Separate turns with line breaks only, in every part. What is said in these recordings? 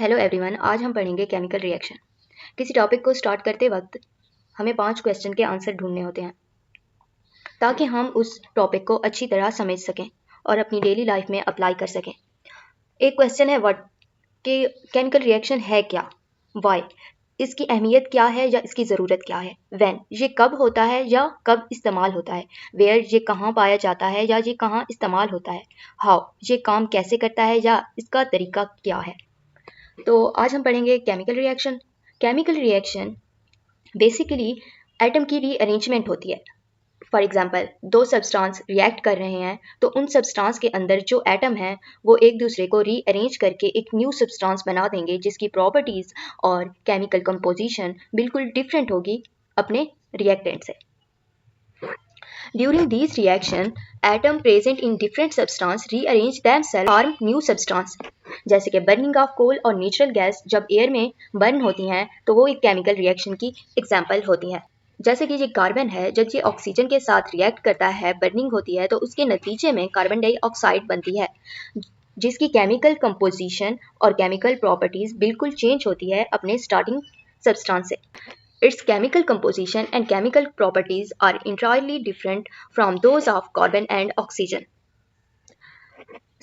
Hello everyone, आज हम पढ़ेंगे केमिकल रिएक्शन। किसी टॉपिक को स्टार्ट करते वक्त हमें 5 क्वेश्चन के आंसर ढूंढने होते हैं ताकि हम उस टॉपिक को अच्छी तरह समझ सकें और अपनी डेली लाइफ में अप्लाई कर सकें। एक क्वेश्चन है व्हाट कि केमिकल रिएक्शन है क्या, व्हाई इसकी अहमियत क्या है या इसकी ज़रूरत क्या है, व्हेन ये कब होता है या कब इस्तेमाल होता है, वेयर ये कहाँ पाया जाता है या ये कहाँ इस्तेमाल होता है, हाउ ये काम कैसे करता है या इसका तरीका क्या है। तो आज हम पढ़ेंगे chemical reaction. Chemical reaction basically atom की रीअरेंजमेंट होती है। फॉर एग्जांपल, दो सब्सटेंस रिएक्ट कर रहे हैं तो उन सब्सटेंस के अंदर जो एटम हैं वो एक दूसरे को रीअरेंज करके एक न्यू सब्सटेंस बना देंगे जिसकी प्रॉपर्टीज और केमिकल कंपोजिशन बिल्कुल डिफरेंट होगी अपने रिएक्टेंट से। During these reaction, atom present in different substance rearrange themselves form new substance. जैसे कि बर्निंग ऑफ कोल और नेचुरल गैस जब एयर में बर्न होती हैं तो वो एक केमिकल रिएक्शन की एग्जाम्पल होती हैं। जैसे कि ये कार्बन है, जब ये ऑक्सीजन के साथ रिएक्ट करता है, बर्निंग होती है तो उसके नतीजे में कार्बन डाइऑक्साइड बनती है जिसकी केमिकल कंपोजिशन और केमिकल प्रॉपर्टीज बिल्कुल चेंज होती है अपने स्टार्टिंग सब्सटेंस से। Its chemical composition and chemical properties are entirely different from those of carbon and oxygen.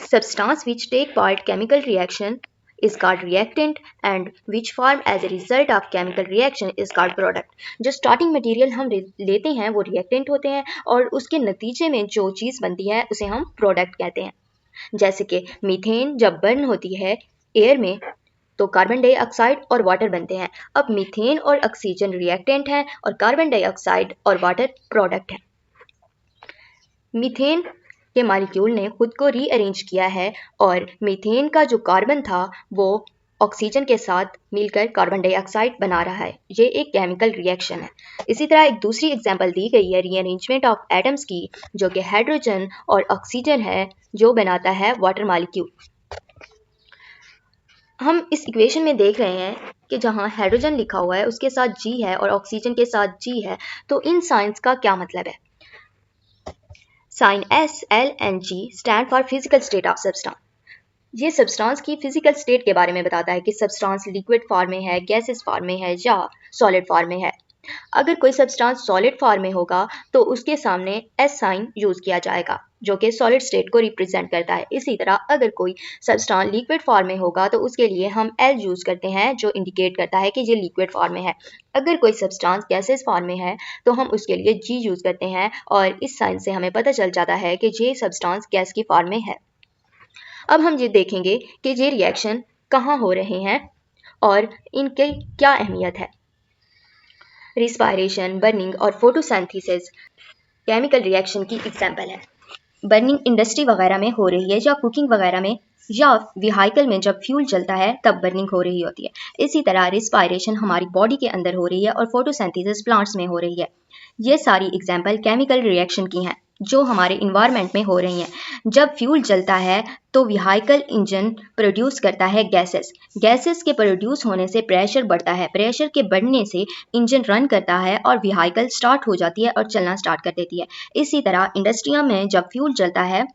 Substance which take part chemical reaction is called reactant and which form as a result of chemical reaction is called product. जो starting material हम लेते हैं वो reactant होते हैं और उसके नतीजे में जो चीज़ बनती है उसे हम product कहते हैं। जैसे कि मीथेन जब बर्न होती है एयर में तो कार्बन डाइऑक्साइड और वाटर बनते हैं। अब मीथेन और ऑक्सीजन रिएक्टेंट हैं और कार्बन डाइऑक्साइड और वाटर प्रोडक्ट है। मीथेन के मॉलिक्यूल ने खुद को रीअरेंज किया है और मीथेन का जो कार्बन था वो ऑक्सीजन के साथ मिलकर कार्बन डाइऑक्साइड बना रहा है। ये एक केमिकल रिएक्शन है। इसी तरह एक दूसरी एग्जांपल दी गई है रीअरेंजमेंट ऑफ एटम्स की, जो कि हाइड्रोजन और ऑक्सीजन है जो बनाता है वाटर मॉलिक्यूल। हम इस इक्वेशन में देख रहे हैं कि जहाँ हाइड्रोजन लिखा हुआ है उसके साथ G है और ऑक्सीजन के साथ G है, तो इन साइंस का क्या मतलब है। Sign S, L and G stand for physical state of substance. ये सब्सटेंस की फिजिकल स्टेट के बारे में बताता है कि सब्सटेंस लिक्विड फॉर्म में है, गैसेस फॉर्म में है या सॉलिड फॉर्म में है। अगर कोई सब्सटेंस सॉलिड फॉर्म में होगा तो उसके सामने एस साइन यूज किया जाएगा जो कि सॉलिड स्टेट को रिप्रेजेंट करता है। इसी तरह अगर कोई सब्सटेंस लिक्विड फॉर्म में होगा तो उसके लिए हम एल यूज करते हैं जो इंडिकेट करता है कि ये लिक्विड फॉर्म में है। अगर कोई सब्सटेंस गैसेस फॉर्म में है तो हम उसके लिए जी यूज करते हैं और इस साइन से हमें पता चल जाता है कि ये सब्सटेंस गैस की फॉर्म में है। अब हम ये देखेंगे कि ये रिएक्शन कहाँ हो रहे हैं और इनकी क्या अहमियत है। रिस्पायरेशन, बर्निंग और फोटोसिंथेसिस केमिकल रिएक्शन की एग्जाम्पल है। बर्निंग इंडस्ट्री वगैरह में हो रही है या कुकिंग वगैरह में या व्हीकल में जब फ्यूल जलता है तब बर्निंग हो रही होती है। इसी तरह रिस्पायरेशन हमारी बॉडी के अंदर हो रही है और फोटोसिंथेसिस प्लांट्स में हो रही है। ये सारी एग्जाम्पल केमिकल रिएक्शन की हैं जो हमारे इन्वायरमेंट में हो रही हैं। जब फ्यूल जलता है तो व्हीकल इंजन प्रोड्यूस करता है गैसेस। गैसेस के प्रोड्यूस होने से प्रेशर बढ़ता है, प्रेशर के बढ़ने से इंजन रन करता है और व्हीकल स्टार्ट हो जाती है और चलना स्टार्ट कर देती है। इसी तरह इंडस्ट्रिया में जब फ्यूल जलता है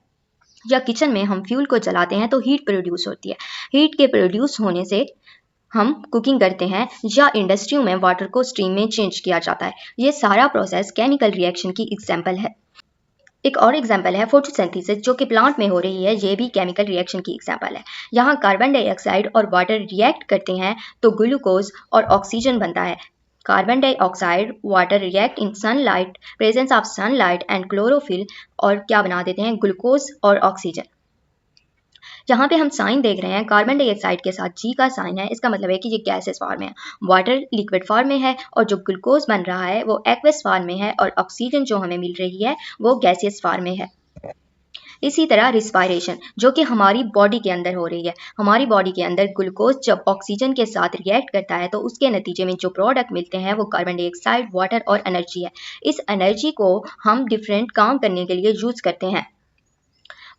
या किचन में हम फ्यूल को जलाते हैं तो हीट प्रोड्यूस होती है। हीट के प्रोड्यूस होने से हम कुकिंग करते हैं या इंडस्ट्रियों में वाटर को स्टीम में चेंज किया जाता है। ये सारा प्रोसेस केमिकल रिएक्शन की एग्जाम्पल है। एक और एग्जाम्पल है फोटोसिंथेसिस जो कि प्लांट में हो रही है। ये भी केमिकल रिएक्शन की एग्जाम्पल है। यहाँ कार्बन डाइऑक्साइड और वाटर रिएक्ट करते हैं तो ग्लूकोज और ऑक्सीजन बनता है। Carbon dioxide water react in sunlight, presence of sunlight and chlorophyll और क्या बना देते हैं, ग्लूकोज और ऑक्सीजन। जहाँ पे हम साइन देख रहे हैं कार्बन डाइऑक्साइड के साथ G का साइन है, इसका मतलब है कि ये गैसेस फॉर्म में है, वाटर लिक्विड फॉर्म में है और जो ग्लूकोज बन रहा है वो एक्वस फॉर्म में है और ऑक्सीजन जो हमें मिल रही है वो गैसियस फॉर्म में है। इसी तरह रिस्पायरेशन जो कि हमारी बॉडी के अंदर हो रही है। हमारी बॉडी के अंदर ग्लूकोज जब ऑक्सीजन के साथ रिएक्ट करता है तो उसके नतीजे में जो प्रोडक्ट मिलते हैं वो कार्बन डाइऑक्साइड, वाटर और एनर्जी है। इस एनर्जी को हम डिफरेंट काम करने के लिए यूज करते हैं।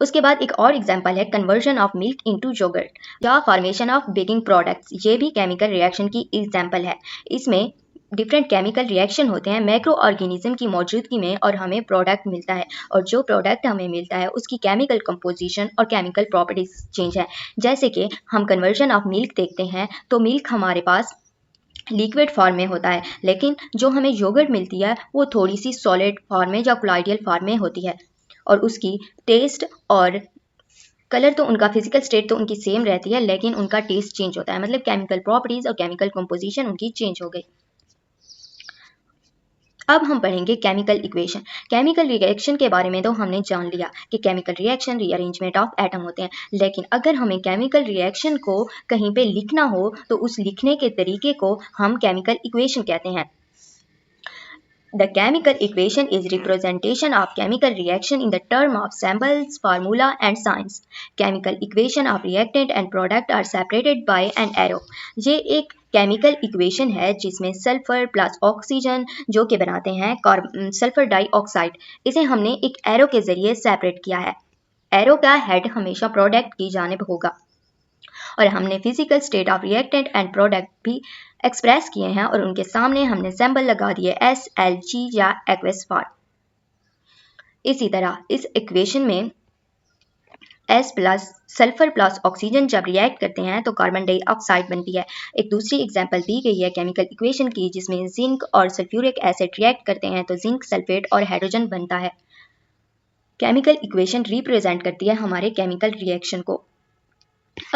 उसके बाद एक और एग्जांपल है conversion of milk into yoghurt या फॉर्मेशन ऑफ बेकिंग प्रोडक्ट्स। ये भी केमिकल रिएक्शन की एग्जांपल है। इसमें डिफरेंट केमिकल रिएक्शन होते हैं मैक्रो ऑर्गेनिज्म की मौजूदगी में और हमें प्रोडक्ट मिलता है, और जो प्रोडक्ट हमें मिलता है उसकी केमिकल कंपोजिशन और केमिकल प्रॉपर्टीज चेंज है। जैसे कि हम कन्वर्जन ऑफ मिल्क देखते हैं तो मिल्क हमारे पास लिक्विड फॉर्म में होता है, लेकिन जो हमें योगर्ट मिलती है वो थोड़ी सी सॉलिड फॉर्म में या कोलॉइडल फॉर्म में होती है, और उसकी टेस्ट और कलर तो उनका फिजिकल स्टेट तो उनकी सेम रहती है, लेकिन उनका टेस्ट चेंज होता है, मतलब केमिकल प्रॉपर्टीज और केमिकल कंपोजिशन उनकी चेंज हो गई। अब हम पढ़ेंगे केमिकल इक्वेशन। केमिकल रिएक्शन के बारे में तो हमने जान लिया कि chemical reaction rearrangement of atom होते हैं, लेकिन अगर हमें केमिकल रिएक्शन को कहीं पे लिखना हो तो उस लिखने के तरीके को हम केमिकल इक्वेशन कहते हैं। The chemical equation is representation of chemical reaction in the term of symbols, formula and signs. Chemical equation of reactant and product are separated by an arrow. ये एक केमिकल इक्वेशन है जिसमें sulphur plus oxygen जो कि बनाते हैं sulphur dioxide, इसे हमने एक एरो के जरिए सेपरेट किया है। एरो का हेड हमेशा प्रोडक्ट की जानिब होगा, और हमने physical state of reactant and product भी एक्सप्रेस किए हैं और उनके सामने हमने सिंबल लगा दिए एस, एल, जी या एक्वस फॉर। इसी तरह इस इक्वेशन में S plus sulphur plus oxygen जब रिएक्ट करते हैं तो कार्बन डाइऑक्साइड बनती है। एक दूसरी एग्जांपल दी गई है केमिकल इक्वेशन की जिसमें जिंक और सल्फ्यूरिक एसिड रिएक्ट करते हैं तो जिंक सल्फेट और हाइड्रोजन बनता है। केमिकल इक्वेशन रिप्रेजेंट करती है हमारे केमिकल रिएक्शन को।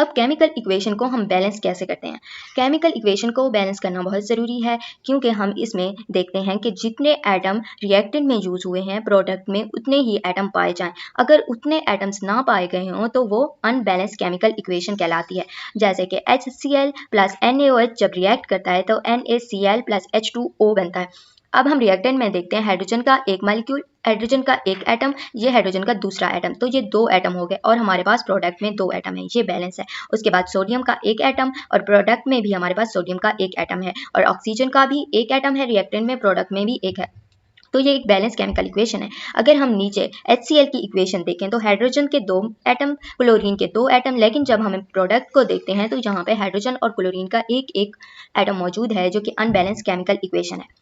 अब केमिकल इक्वेशन को हम बैलेंस कैसे करते हैं? केमिकल इक्वेशन को बैलेंस करना बहुत ज़रूरी है, क्योंकि हम इसमें देखते हैं कि जितने एटम रिएक्टेंट में यूज़ हुए हैं प्रोडक्ट में उतने ही एटम पाए जाएं। अगर उतने एटम्स ना पाए गए हों तो वो अनबैलेंस केमिकल इक्वेशन कहलाती है। जैसे कि HCl प्लस NaOH जब रिएक्ट करता है तो NaCl प्लस H2O बनता है। अब हम रिएक्टेंट में देखते हैं हाइड्रोजन का एक मॉलिक्यूल, हाइड्रोजन का एक एटम, ये हाइड्रोजन का दूसरा एटम, तो ये दो एटम हो गए और हमारे पास प्रोडक्ट में दो एटम है, ये बैलेंस है। उसके बाद सोडियम का एक एटम और प्रोडक्ट में भी हमारे पास सोडियम का एक एटम है, और ऑक्सीजन का भी एक एटम है रिएक्टेंट में, प्रोडक्ट में भी एक है। तो ये एक बैलेंस केमिकल इक्वेशन है। अगर हम नीचे HCl की इक्वेशन देखें तो हाइड्रोजन के दो एटम, क्लोरीन के दो एटम, लेकिन जब हम प्रोडक्ट को देखते हैं तो यहाँ पे हाइड्रोजन और क्लोरीन का एक एक एटम मौजूद है, जो कि अनबैलेंस केमिकल इक्वेशन है।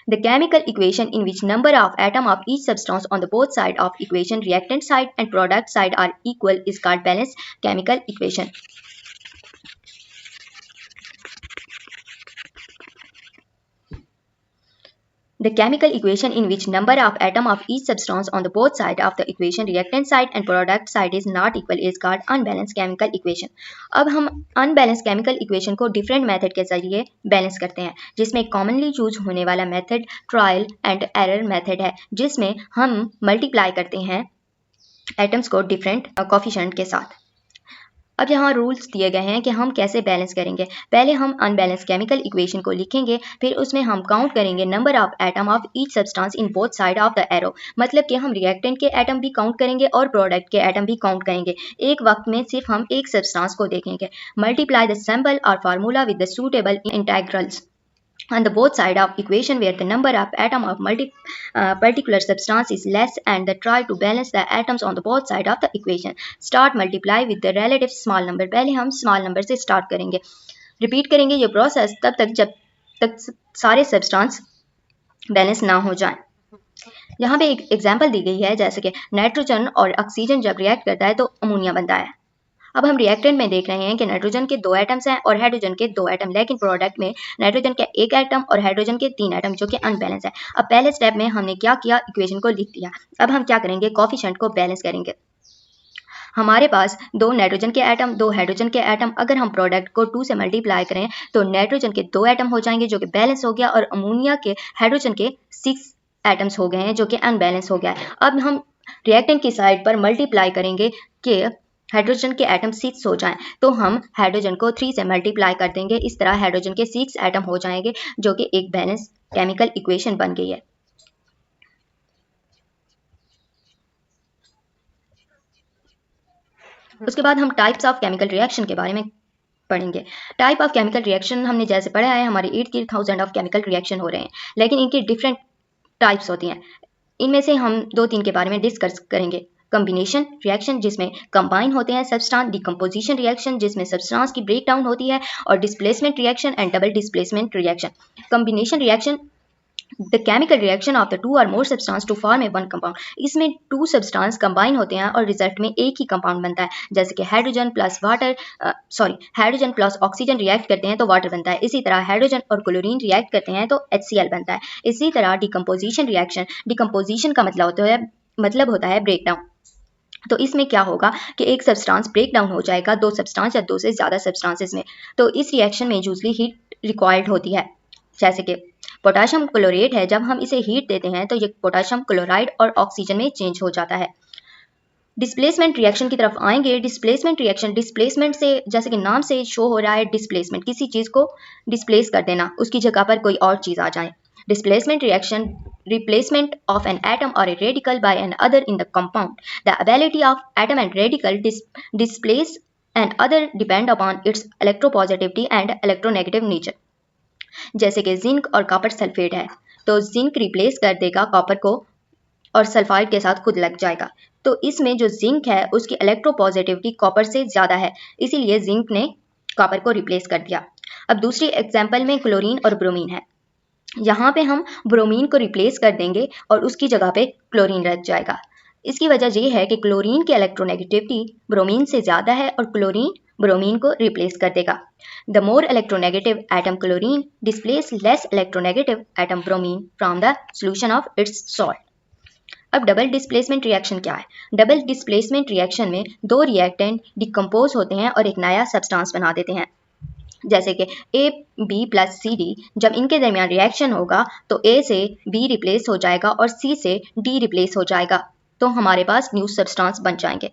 The chemical equation in which number of atom of each substance on the both side of equation, reactant side and product side are equal is called balanced chemical equation. The chemical equation in which number of atom of each substance on the both side of the equation, reactant side and product side is not equal is called unbalanced chemical equation. अब हम unbalanced chemical equation को different method के जरिए balance करते हैं, जिसमें commonly use होने वाला method trial and error method है, जिसमें हम मल्टीप्लाई करते हैं एटम्स को डिफरेंट कोफिशिएंट के साथ। अब यहाँ रूल्स दिए गए हैं कि हम कैसे बैलेंस करेंगे। पहले हम अनबैलेंस केमिकल इक्वेशन को लिखेंगे, फिर उसमें हम काउंट करेंगे number of atom of each substance in both side of the arrow, मतलब कि हम रिएक्टेंट के एटम भी काउंट करेंगे और प्रोडक्ट के एटम भी काउंट करेंगे। एक वक्त में सिर्फ हम एक सब्सटेंस को देखेंगे। मल्टीप्लाई द सिंबल और formula with the suitable integrals on the both side of equation where the number of atom of particular substance is less, and the try to balance the atoms on the both side of the equation. Start multiply with the relative small number. पहले हम small number से start करेंगे। Repeat करेंगे ये process तब तक जब तक सारे सब्सटेंस बैलेंस ना हो जाए। यहाँ पे एक एग्जाम्पल दी गई है, जैसे कि नाइट्रोजन और ऑक्सीजन जब रिएक्ट करता है तो अमोनिया बनता है। अब हम रिएक्टेंट में देख रहे हैं कि नाइट्रोजन के दो एटम्स हैं और हाइड्रोजन के दो एटम, लेकिन प्रोडक्ट में नाइट्रोजन के एक एटम और हाइड्रोजन के तीन एटम, जो कि अनबैलेंस है। अब पहले स्टेप में हमने क्या किया, इक्वेशन को लिख दिया। अब हम क्या करेंगे, कोफिशिएंट को बैलेंस करेंगे। हमारे पास दो नाइट्रोजन के एटम, दो हाइड्रोजन के एटम, अगर हम प्रोडक्ट को 2 से मल्टीप्लाई करें तो नाइट्रोजन के दो एटम हो जाएंगे जो कि बैलेंस हो गया, और अमोनिया के हाइड्रोजन के 6 एटम्स हो गए हैं जो कि अनबैलेंस हो गया है। अब हम रिएक्टेंट की साइड पर मल्टीप्लाई करेंगे कि हाइड्रोजन के एटम 6 हो जाएं, तो हम हाइड्रोजन को 3 से मल्टीप्लाई कर देंगे। इस तरह हाइड्रोजन के 6 एटम हो जाएंगे, जो कि एक बैलेंस केमिकल इक्वेशन बन गई है। उसके बाद हम टाइप्स ऑफ केमिकल रिएक्शन के बारे में पढ़ेंगे। टाइप ऑफ केमिकल रिएक्शन हमने जैसे पढ़ा है, हमारे 80,000 ऑफ केमिकल रिएक्शन हो रहे हैं, लेकिन इनकी डिफरेंट टाइप्स होती हैं। इनमें से हम 2-3 के बारे में डिस्कस करेंगे। कम्बिनेशन रिएक्शन जिसमें कंबाइन होते हैं सब्सटेंस, डिकम्पोजिशन रिएक्शन जिसमें सब्सटेंस की ब्रेक डाउन होती है, और displacement reaction and double displacement reaction. Combination reaction the chemical reaction of the two और more substance to form a one compound. इसमें टू सब्सटेंस कंबाइन होते हैं और रिजल्ट में एक ही कंपाउंड बनता है, जैसे कि hydrogen plus hydrogen plus oxygen react करते हैं तो वाटर बनता है। इसी तरह हाइड्रोजन और क्लोरीन रिएक्ट करते हैं तो HCl बनता है। इसी तरह डिकम्पोजिशन रिएक्शन, डिकम्पोजिशन का मतलब होता है ब्रेक डाउन। तो इसमें क्या होगा कि एक सब्सटेंस ब्रेक डाउन हो जाएगा दो सब्सटेंस या दो से ज़्यादा सब्सटेंसेस में। तो इस रिएक्शन में यूजली हीट रिक्वायर्ड होती है, जैसे कि पोटाशियम क्लोरेट है, जब हम इसे हीट देते हैं तो ये पोटाशियम क्लोराइड और ऑक्सीजन में चेंज हो जाता है। डिस्प्लेसमेंट रिएक्शन की तरफ आएंगे। डिस्प्लेसमेंट रिएक्शन, डिस्प्लेसमेंट से जैसे कि नाम से शो हो रहा है डिस्प्लेसमेंट, किसी चीज़ को डिस्प्लेस कर देना, उसकी जगह पर कोई और चीज़ आ जाए। Displacement reaction, replacement of an atom or a radical by another in the compound. The ability of atom and radical displace an other depend upon its electropositivity and electronegative nature. जैसे कि जिंक और copper sulphate है, तो zinc replace कर देगा copper को और sulphide के साथ खुद लग जाएगा। तो इसमें जो जिंक है उसकी इलेक्ट्रोपॉजिटिविटी कॉपर से ज़्यादा है, इसीलिए जिंक ने कॉपर को रिप्लेस कर दिया। अब दूसरी एग्जाम्पल में क्लोरीन और ब्रोमीन है। यहाँ पे हम ब्रोमीन को रिप्लेस कर देंगे और उसकी जगह पे क्लोरीन रह जाएगा। इसकी वजह ये है कि क्लोरीन की इलेक्ट्रोनेगेटिविटी ब्रोमीन से ज़्यादा है और क्लोरीन ब्रोमीन को रिप्लेस कर देगा। The more electronegative atom chlorine displace less electronegative atom bromine from the solution of its salt. अब डबल डिस्प्लेसमेंट रिएक्शन क्या है? डबल डिस्प्लेसमेंट रिएक्शन में दो रिएक्टेंट डिकम्पोज होते हैं और एक नया सब्सटेंस बना देते हैं, जैसे कि AB प्लस CD। जब इनके दरमियान रिएक्शन होगा तो A से B रिप्लेस हो जाएगा और C से D रिप्लेस हो जाएगा, तो हमारे पास न्यू सब्सटेंस बन जाएंगे।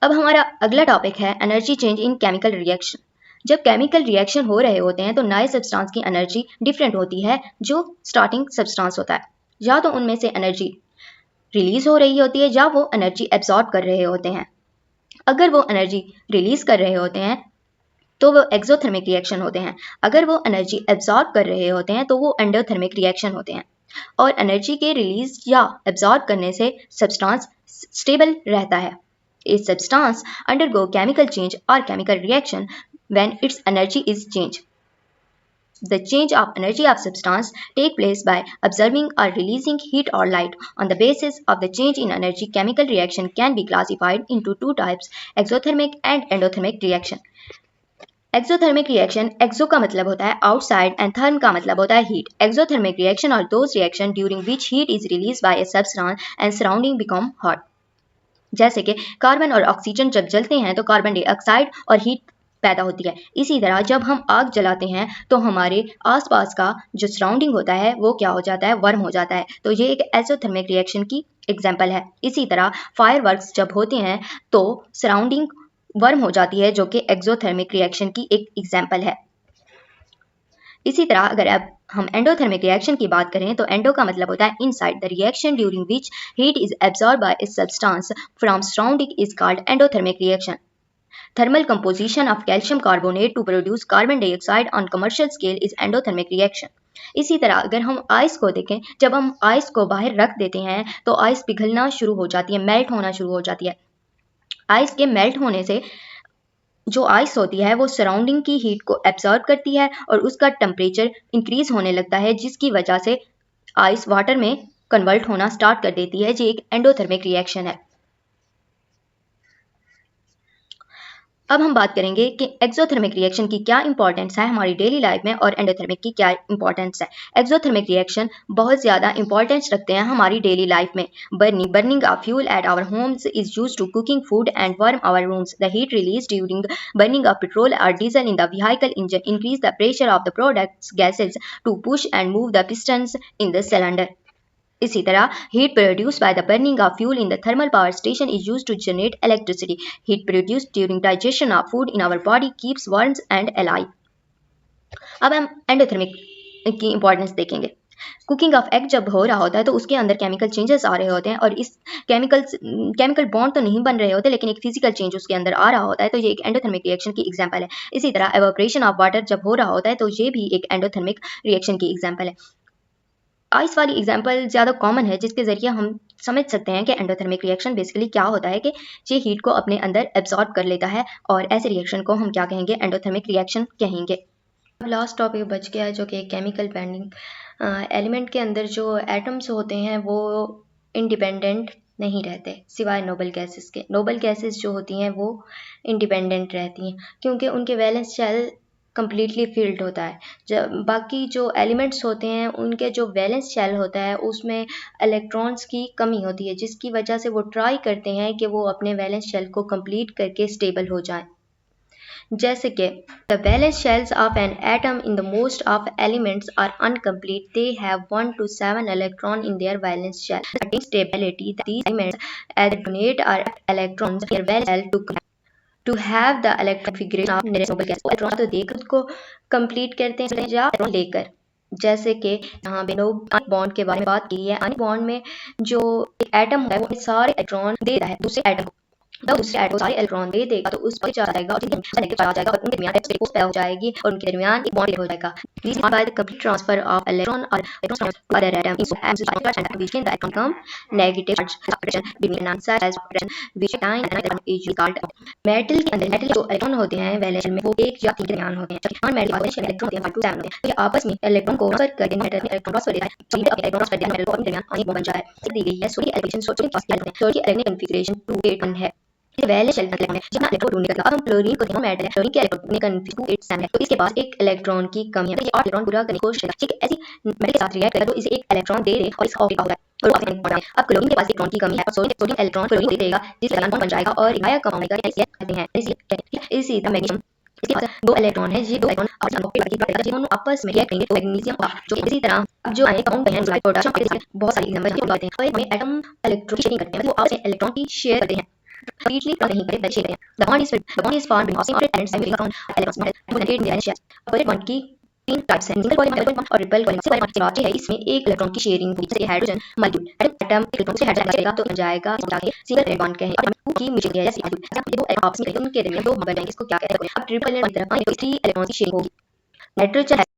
अब हमारा अगला टॉपिक है energy change in chemical reaction. जब केमिकल रिएक्शन हो रहे होते हैं तो नए सब्सटेंस की एनर्जी डिफरेंट होती है जो स्टार्टिंग सब्सटेंस होता है। या तो उनमें से एनर्जी रिलीज हो रही होती है या वो एनर्जी एब्जॉर्ब कर रहे होते हैं। अगर वो एनर्जी रिलीज कर रहे होते हैं तो वो एक्सोथर्मिक रिएक्शन होते हैं। अगर वो एनर्जी एब्जॉर्ब कर रहे होते हैं तो वो एंडोथर्मिक रिएक्शन होते हैं। और एनर्जी के रिलीज या एब्जॉर्ब करने से सब्सटेंस स्टेबल रहता है। A substance undergo chemical change और chemical reaction when its energy is change. The change of energy of substance take place by observing or releasing heat or light. On the basis of the change in energy, chemical reaction can be classified into two types: exothermic and endothermic reaction. Exothermic reaction, exo का मतलब होता है outside and therm का मतलब होता है heat. Exothermic reaction are those reaction during which heat is release by a substance and surrounding become hot. जैसे कि कार्बन और ऑक्सीजन जब जलते हैं तो कार्बन डाइऑक्साइड और हीट पैदा होती है। इसी तरह जब हम आग जलाते हैं तो हमारे आसपास का जो सराउंडिंग होता है वो क्या हो जाता है, वार्म हो जाता है। तो ये एक एक्सोथर्मिक रिएक्शन की एग्जाम्पल है। इसी तरह फायरवर्क्स जब होते हैं तो सराउंडिंग वार्म हो जाती है, जो कि एक्सोथर्मिक रिएक्शन की एक एग्जाम्पल है। इसी तरह अगर अब हम एंडोथर्मिक रिएक्शन की बात करें तो एंडो का मतलब होता है inside. The reaction during which heat is absorb by a substance from surrounding is called endothermic reaction. Thermal composition of calcium carbonate to produce carbon dioxide on commercial scale is endothermic reaction. इसी तरह अगर हम ice को देखें, जब हम ice को बाहर रख देते हैं तो आइस पिघलना शुरू हो जाती है, मेल्ट होना शुरू हो जाती है। आइस के मेल्ट होने से जो आइस होती है वो सराउंडिंग की हीट को एब्जॉर्ब करती है और उसका टेम्परेचर इंक्रीज होने लगता है, जिसकी वजह से आइस वाटर में कन्वर्ट होना स्टार्ट कर देती है। ये एक एंडोथर्मिक रिएक्शन है। अब हम बात करेंगे कि एक्सोथर्मिक रिएक्शन की क्या इंपॉर्टेंस है हमारी डेली लाइफ में और एंडोथर्मिक की क्या इंपॉर्टेंस है। एक्सोथर्मिक रिएक्शन बहुत ज़्यादा इंपॉर्टेंस रखते हैं हमारी डेली लाइफ में। Burning of fuel at our homes is used to cooking food and warm our rooms. The heat release during burning of petrol और diesel in the vehicle engine increase the pressure of the products gases to push and move the pistons in the cylinder. इसी तरह heat produced by the burning of fuel in the thermal power station is used to generate electricity. Heat produced during digestion of food in our body keeps warms and alive. अब हम endothermic की importance देखेंगे। Cooking of egg जब हो रहा होता है तो उसके अंदर केमिकल चेंजेस आ रहे होते हैं और इस केमिकल बॉन्ड तो नहीं बन रहे होते, लेकिन एक फिजिकल चेंज उसके अंदर आ रहा होता है, तो ये एक एंडोथर्मिक रिएक्शन की एग्जांपल है। इसी तरह एवापोरेशन ऑफ वाटर जब हो रहा होता है तो ये भी एक एंडोथर्मिक रिएक्शन की एग्जांपल है। आइस वाली एग्जांपल ज़्यादा कॉमन है, जिसके ज़रिए हम समझ सकते हैं कि एंडोथर्मिक रिएक्शन बेसिकली क्या होता है, कि ये हीट को अपने अंदर एब्जॉर्ब कर लेता है, और ऐसे रिएक्शन को हम क्या कहेंगे, एंडोथर्मिक रिएक्शन कहेंगे। अब लास्ट टॉपिक बच गया है, जो कि केमिकल बॉन्डिंग। एलिमेंट के अंदर जो एटम्स होते हैं वो इंडिपेंडेंट नहीं रहते, सिवाय नोबल गैसेस के। नोबल गैसेस जो होती हैं वो इंडिपेंडेंट रहती हैं, क्योंकि उनके वैलेंस शेल कम्प्लीटली फिल्ड होता है। जब बाकी जो एलिमेंट्स होते हैं उनके जो वैलेंस शेल होता है उसमें इलेक्ट्रॉन्स की कमी होती है, जिसकी वजह से वो ट्राई करते हैं कि वो अपने वैलेंस शेल को कंप्लीट करके स्टेबल हो जाएं। जैसे कि the valence shells of an atom in the most of elements are incomplete. They have 1 to 7 electron in their valence shell. Attain stability that these elements donate our electrons in their valence shell to have the electron configuration of noble gas. Electron तो देकर उसको complete करते हैं या electron लेकर। जैसे कि यहाँ पे बॉन्ड के बारे में बात की है। बॉन्ड में जो एक एटम होता है वो सारे इलेक्ट्रॉन दे देता है दूसरे एटम को। जब दूसरे एटम सारे इलेक्ट्रॉन दे देगा तो उस पर चला जाएगा और नेगेटिव चला जाएगा और उनके दरमियान एक्स पैदा हो जाएगी और उनके दरमियान एक बॉन्ड हो जाएगा। This is by the complete transfer of electron or electrons from other atom into atoms and between the electron become negative charge separation between non such as separation which time and electron is called metal के अंदर metal जो electron होते हैं valence shell में वो 1 या 3 के दरमियान होते हैं, जबकि नॉन मेटल वैलेंस शेल में इलेक्ट्रॉन होते हैं 5 to 7 होते हैं। तो ये आपस में इलेक्ट्रॉन को ट्रांसफर कर देने मेटल में इलेक्ट्रॉन ट्रांसफर देता है, तो ये अपने इलेक्ट्रॉन ट्रांसफर देने मेटल को अपने दरमियान आने बन जाता है। दी गई है sodium allegation sodium phosphate sodium allegation configuration 281 है। वैलेंस शेल इलेक्ट्रॉन है जितना इलेक्ट्रॉन ढूंढने का। अब हम क्लोरीन को देखो मेटल है, क्लोरीन के इलेक्ट्रॉन कॉन्फ़िगरेशन 287 है, तो इसके पास एक इलेक्ट्रॉन की कमी है, तो ये 8 इलेक्ट्रॉन पूरा करने की कोशिश करेगा। ठीक है, ऐसी मेटल के साथ रिएक्ट करेगा तो इसे एक इलेक्ट्रॉन दे दे और इसका ऑक्सीजन होता है और ऑक्सीजन पड़ रहा है। अब क्लोरीन के पास इलेक्ट्रॉन की कमी है, सोडियम इलेक्ट्रॉन क्लोरीन को दे देगा जिससे बॉन्ड बन जाएगा और एक नया कंपाउंड बनेगा, इसे कहते हैं इसी तरह मैग्नीशियम। इसके पास 2 इलेक्ट्रॉन है, ये 2 इलेक्ट्रॉन आपस में ये दोनों आपस में रिएक्ट करेंगे तो मैग्नीशियम होगा। जो इसी तरह अब जो आयनिक कंपाउंड हैं जो पोटेशियम बहुत सारी एग्जांपल होते हैं, और हमें एटम इलेक्ट्रॉन शेयरिंग करते हैं, मतलब वो आपस में इलेक्ट्रॉन की शेयर करते हैं, completely नहीं करे पहले शेयर करें। The bond is formed between opposite elements and moving around electrons to negate the valence shells। opposite bond की 3 टाइप्स हैं, सिंगल कोवैलेंट डबल बॉन्ड और ट्रिपल कोवैलेंट। सिंगल बॉन्ड की बात है इसमें एक इलेक्ट्रॉन की शेयरिंग होगी, जैसे हाइड्रोजन मॉलिक्यूल एटम इलेक्ट्रॉन से हाइड्रोजन करेगा तो बन जाएगा सिंगल बॉन्ड कहें। अब हम की मिशन है, जैसे ये दो आपस में उनके दरमियान 2 बन जाएंगे, इसको क्या कहते हैं। अब ट्रिपल बॉन्ड की तरफ आए तो 3 इलेक्ट्रॉन की शेयरिंग होगी। नाइट्रोजन